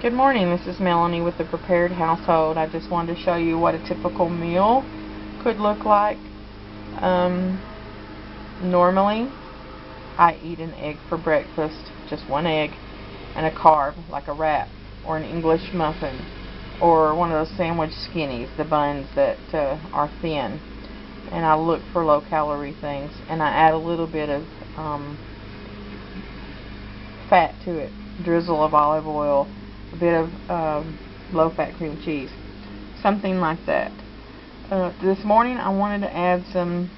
Good morning, this is Melanie with the Prepared Household. I just wanted to show you what a typical meal could look like. Normally, I eat an egg for breakfast, just one egg, and a carb, like a wrap, or an English muffin, or one of those sandwich skinnies, the buns that are thin. And I look for low-calorie things, and I add a little bit of fat to it, drizzle of olive oil, a bit of low-fat cream cheese, something like that. This morning I wanted to add some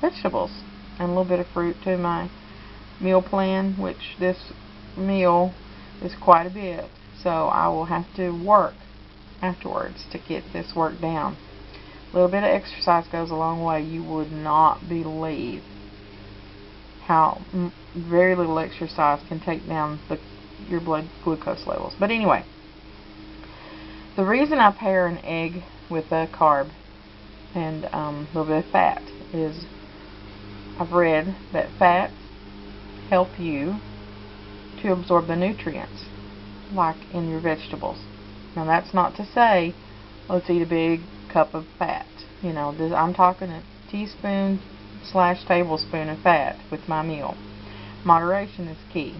vegetables and a little bit of fruit to my meal plan, which this meal is quite a bit, so I will have to work afterwards to get this work down. A little bit of exercise goes a long way. You would not believe how very little exercise can take down your blood glucose levels. But anyway, the reason I pair an egg with a carb and a little bit of fat is I've read that fats help you to absorb the nutrients, like in your vegetables. Now that's not to say let's eat a big cup of fat. You know, I'm talking a teaspoon/tablespoon of fat with my meal. Moderation is key.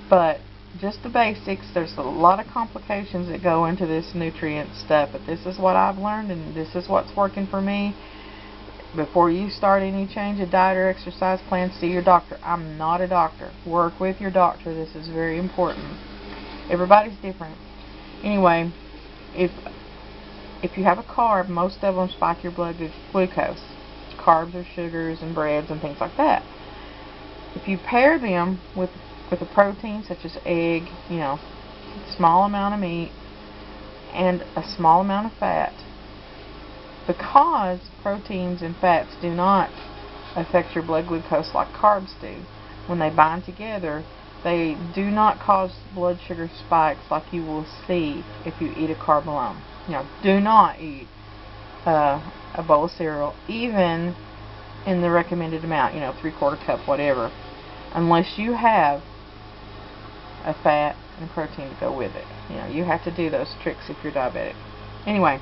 But just the basics. There's a lot of complications that go into this nutrient stuff, but this is what I've learned, and this is what's working for me. Before you start any change of diet or exercise plan, see your doctor. I'm not a doctor. Work with your doctor. This is very important. Everybody's different. Anyway, if you have a carb, most of them spike your blood glucose. Carbs are sugars and breads and things like that. If you pair them with a protein such as egg, you know, small amount of meat, and a small amount of fat, because proteins and fats do not affect your blood glucose like carbs do, when they bind together, they do not cause blood sugar spikes like you will see if you eat a carb alone. You know, do not eat a bowl of cereal, even in the recommended amount, you know, 3/4 cup, whatever, unless you have a fat and protein to go with it. You know, you have to do those tricks if you're diabetic. Anyway,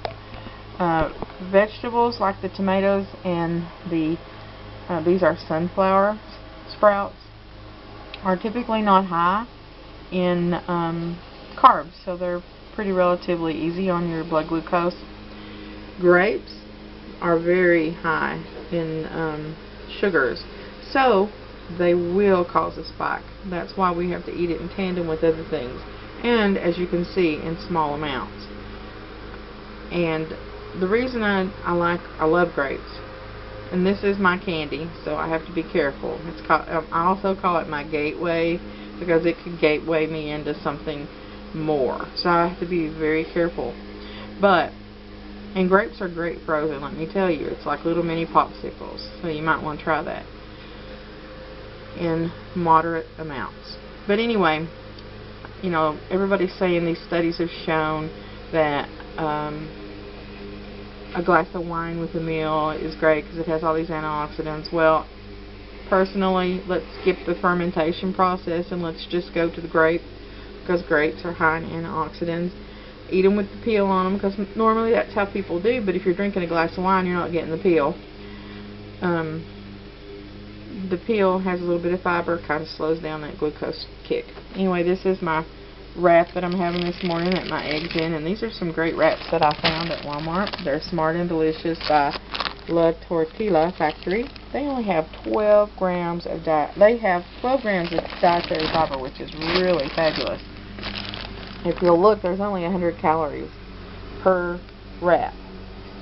vegetables like the tomatoes and these are sunflower sprouts, are typically not high in carbs, so they're pretty relatively easy on your blood glucose. Grapes are very high in sugars, so they will cause a spike. That's why we have to eat it in tandem with other things, and as you can see, in small amounts. And the reason I love grapes, and this is my candy, so I have to be careful. It's called, I also call it my gateway, because it could gateway me into something more, so I have to be very careful. And grapes are great frozen, let me tell you. It's like little mini popsicles, so you might want to try that in moderate amounts. But anyway, you know, everybody's saying these studies have shown that a glass of wine with a meal is great because it has all these antioxidants. Well, personally, let's skip the fermentation process and let's just go to the grape, because grapes are high in antioxidants. Eat them with the peel on them, because normally that's how people do, but if you're drinking a glass of wine, you're not getting the peel. The peel has a little bit of fiber, kind of slows down that glucose kick. Anyway, this is my wrap that I'm having this morning that my egg's in, and these are some great wraps that I found at Walmart. They're Smart and Delicious by La Tortilla Factory. They only have 12 grams of dietary fiber, which is really fabulous. If you'll look, there's only 100 calories per wrap,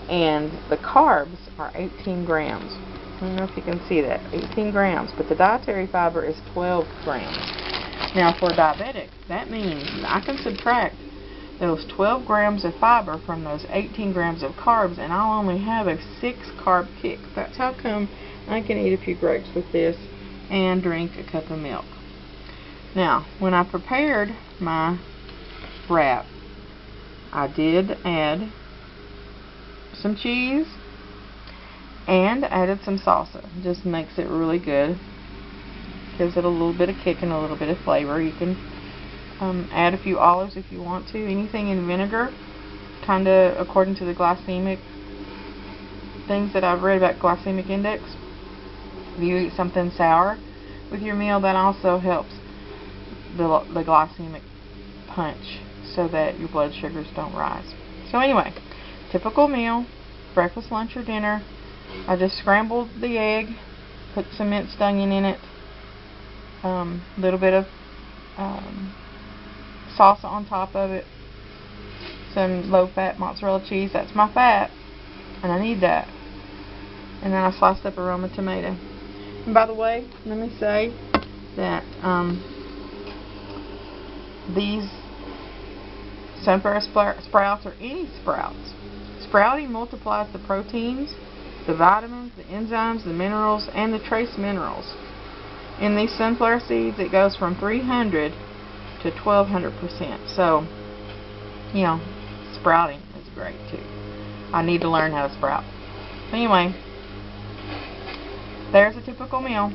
and the carbs are 18 grams. I don't know if you can see that, 18 grams, but the dietary fiber is 12 grams. Now for diabetics, that means I can subtract those 12 grams of fiber from those 18 grams of carbs, and I'll only have a 6 carb kick. That's how come I can eat a few grapes with this and drink a cup of milk. Now, when I prepared my wrap, I did add some cheese and added some salsa. Just makes it really good. Gives it a little bit of kick and a little bit of flavor. You can Add a few olives if you want to. Anything in vinegar, kind of according to the glycemic things that I've read about glycemic index. If you eat something sour with your meal, that also helps the glycemic punch so that your blood sugars don't rise. So anyway, typical meal, breakfast, lunch, or dinner. I just scrambled the egg, put some minced onion in it, a little bit of salsa on top of it, some low-fat mozzarella cheese. That's my fat, and I need that. And then I sliced up a Roma tomato. And by the way, let me say that these sunflower sprouts, or any sprouts, sprouting multiplies the proteins, the vitamins, the enzymes, the minerals, and the trace minerals. In these sunflower seeds, it goes from 300 to 1200%. So, you know, sprouting is great too. I need to learn how to sprout. Anyway, there's a typical meal.